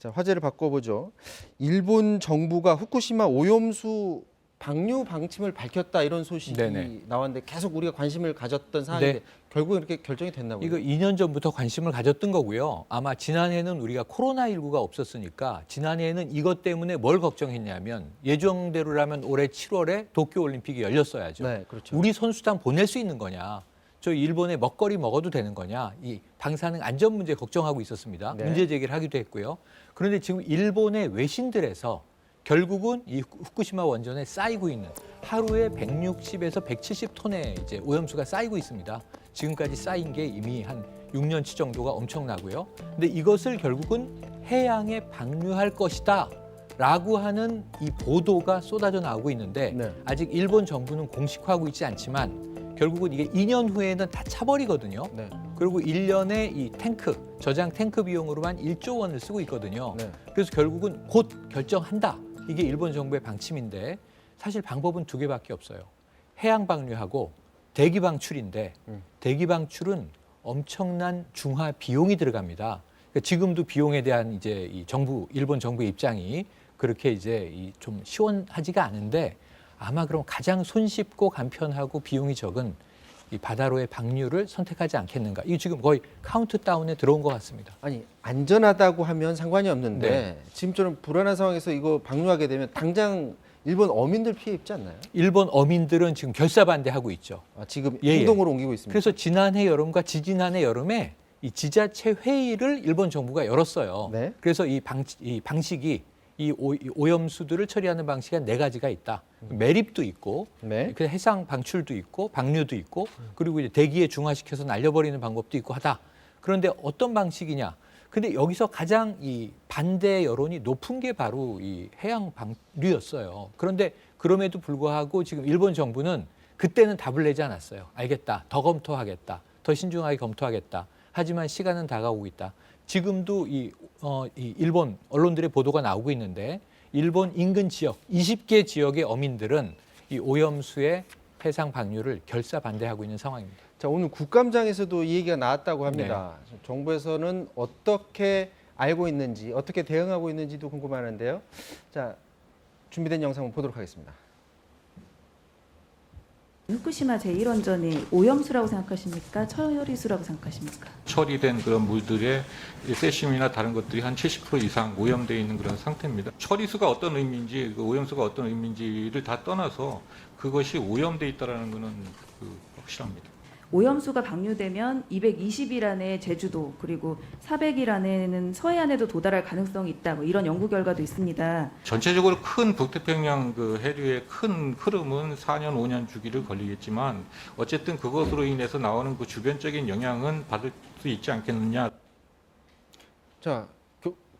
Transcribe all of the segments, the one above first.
자, 화제를 바꿔보죠. 일본 정부가 후쿠시마 오염수 방류 방침을 밝혔다 이런 소식이 네네. 나왔는데 계속 우리가 관심을 가졌던 사안인데 네. 결국 이렇게 결정이 됐나 보네요. 이거 2년 전부터 관심을 가졌던 거고요. 아마 지난해는 우리가 코로나19가 없었으니까 지난해에는 이것 때문에 뭘 걱정했냐면 예정대로라면 올해 7월에 도쿄올림픽이 열렸어야죠. 네, 그렇죠. 우리 선수단 보낼 수 있는 거냐. 저 일본에 먹거리 먹어도 되는 거냐. 이 방사능 안전 문제 걱정하고 있었습니다. 네. 문제 제기를 하기도 했고요. 그런데 지금 일본의 외신들에서 결국은 이 후쿠시마 원전에 쌓이고 있는 하루에 160에서 170톤의 이제 오염수가 쌓이고 있습니다. 지금까지 쌓인 게 이미 한 6년치 정도가 엄청나고요. 근데 이것을 결국은 해양에 방류할 것이다. 라고 하는 이 보도가 쏟아져 나오고 있는데 네. 아직 일본 정부는 공식화하고 있지 않지만 결국은 이게 2년 후에는 다 차버리거든요. 네. 그리고 1년에 이 탱크, 저장 탱크 비용으로만 1조 원을 쓰고 있거든요. 네. 그래서 결국은 곧 결정한다. 이게 일본 정부의 방침인데 사실 방법은 두 개밖에 없어요. 해양 방류하고 대기 방출인데 대기 방출은 엄청난 중화 비용이 들어갑니다. 그러니까 지금도 비용에 대한 이제 이 정부, 일본 정부의 입장이 그렇게 이제 좀 시원하지가 않은데 아마 그럼 가장 손쉽고 간편하고 비용이 적은 이 바다로의 방류를 선택하지 않겠는가. 이게 지금 거의 카운트다운에 들어온 것 같습니다. 아니 안전하다고 하면 상관이 없는데 네. 지금처럼 불안한 상황에서 이거 방류하게 되면 당장 일본 어민들 피해 입지 않나요? 일본 어민들은 지금 결사반대하고 있죠. 아, 지금 예, 예. 행동으로 옮기고 있습니다. 그래서 지난해 여름과 지지난해 여름에 이 지자체 회의를 일본 정부가 열었어요. 네. 그래서 이 방식이 이 오염수들을 처리하는 방식이 한 4가지가 있다. 매립도 있고, 네. 그 해상 방출도 있고, 방류도 있고, 그리고 이제 대기에 중화시켜서 날려버리는 방법도 있고 하다. 그런데 어떤 방식이냐? 근데 여기서 가장 이 반대 여론이 높은 게 바로 이 해양 방류였어요. 그런데 그럼에도 불구하고 지금 일본 정부는 그때는 답을 내지 않았어요. 알겠다. 더 검토하겠다. 더 신중하게 검토하겠다. 하지만 시간은 다가오고 있다. 지금도 이 일본 언론들의 보도가 나오고 있는데 일본 인근 지역 20개 지역의 어민들은 이 오염수의 해상 방류를 결사 반대하고 있는 상황입니다. 자, 오늘 국감장에서도 이 얘기가 나왔다고 합니다. 정부에서는 어떻게 알고 있는지, 어떻게 대응하고 있는지도 궁금하는데요. 자, 준비된 영상 한번 보도록 하겠습니다. 후쿠시마 제1원전이 오염수라고 생각하십니까? 처리수라고 생각하십니까? 처리된 그런 물들의 세슘이나 다른 것들이 한 70% 이상 오염되어 있는 그런 상태입니다. 처리수가 어떤 의미인지, 그 오염수가 어떤 의미인지를 다 떠나서 그것이 오염되어 있다는 것은 확실합니다. 오염수가 방류되면 220일 안에 제주도 그리고 400일 안에는 서해안에도 도달할 가능성이 있다. 뭐 이런 연구 결과도 있습니다. 전체적으로 큰 북태평양 그 해류의 큰 흐름은 4년, 5년 주기를 걸리겠지만 어쨌든 그것으로 인해서 나오는 그 주변적인 영향은 받을 수 있지 않겠느냐. 자,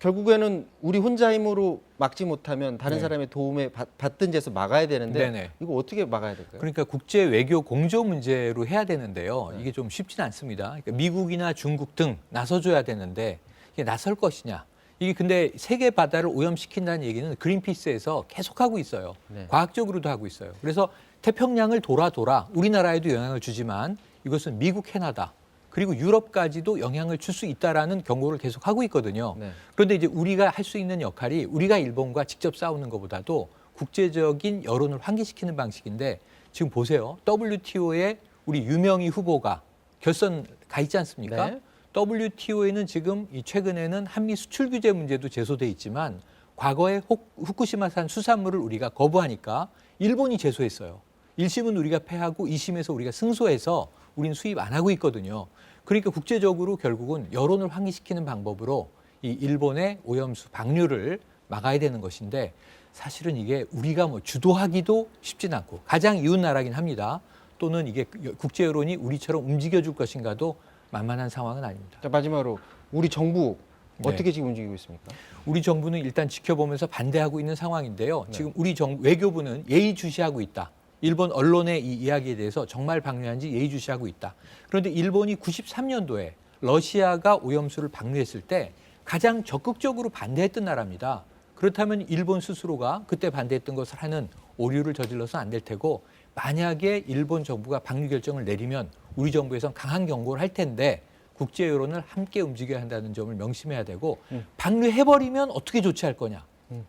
결국에는 우리 혼자 힘으로 막지 못하면 다른 네. 사람의 도움에 받든지 해서 막아야 되는데 네네. 이거 어떻게 막아야 될까요? 그러니까 국제 외교 공조 문제로 해야 되는데요. 이게 좀 쉽지는 않습니다. 그러니까 미국이나 중국 등 나서줘야 되는데 이게 나설 것이냐. 이게 근데 세계 바다를 오염시킨다는 얘기는 그린피스에서 계속하고 있어요. 네. 과학적으로도 하고 있어요. 그래서 태평양을 돌아 우리나라에도 영향을 주지만 이것은 미국, 캐나다 그리고 유럽까지도 영향을 줄 수 있다라는 경고를 계속 하고 있거든요. 네. 그런데 이제 우리가 할 수 있는 역할이 우리가 일본과 직접 싸우는 것보다도 국제적인 여론을 환기시키는 방식인데 지금 보세요. WTO에 우리 유명희 후보가 결선 가 있지 않습니까? 네. WTO에는 지금 최근에는 한미 수출 규제 문제도 제소돼 있지만 과거에 후쿠시마산 수산물을 우리가 거부하니까 일본이 제소했어요. 1심은 우리가 패하고 2심에서 우리가 승소해서 우리는 수입 안 하고 있거든요. 그러니까 국제적으로 결국은 여론을 환기시키는 방법으로 이 일본의 오염수 방류를 막아야 되는 것인데 사실은 이게 우리가 뭐 주도하기도 쉽진 않고 가장 이웃 나라긴 합니다. 또는 이게 국제 여론이 우리처럼 움직여줄 것인가도 만만한 상황은 아닙니다. 자, 마지막으로 우리 정부 네. 어떻게 지금 움직이고 있습니까? 우리 정부는 일단 지켜보면서 반대하고 있는 상황인데요. 네. 지금 우리 외교부는 예의주시하고 있다. 일본 언론의 이 이야기에 대해서 정말 방류한지 예의주시하고 있다. 그런데 일본이 93년도에 러시아가 오염수를 방류했을 때 가장 적극적으로 반대했던 나라입니다. 그렇다면 일본 스스로가 그때 반대했던 것을 하는 오류를 저질러서 안 될 테고 만약에 일본 정부가 방류 결정을 내리면 우리 정부에선 강한 경고를 할 텐데 국제 여론을 함께 움직여야 한다는 점을 명심해야 되고 방류해버리면 어떻게 조치할 거냐.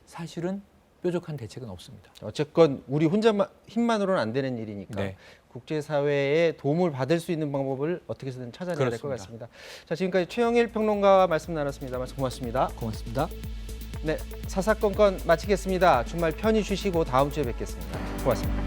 사실은 뾰족한 대책은 없습니다. 어쨌건 우리 혼자 힘만으로는 안 되는 일이니까 네. 국제사회의 도움을 받을 수 있는 방법을 어떻게 해서든 찾아내야 될 것 그렇습니다. 같습니다. 자, 지금까지 최영일 평론가와 말씀 나눴습니다. 말씀 고맙습니다. 고맙습니다. 네, 사사건건 마치겠습니다. 주말 편히 쉬시고 다음 주에 뵙겠습니다. 고맙습니다.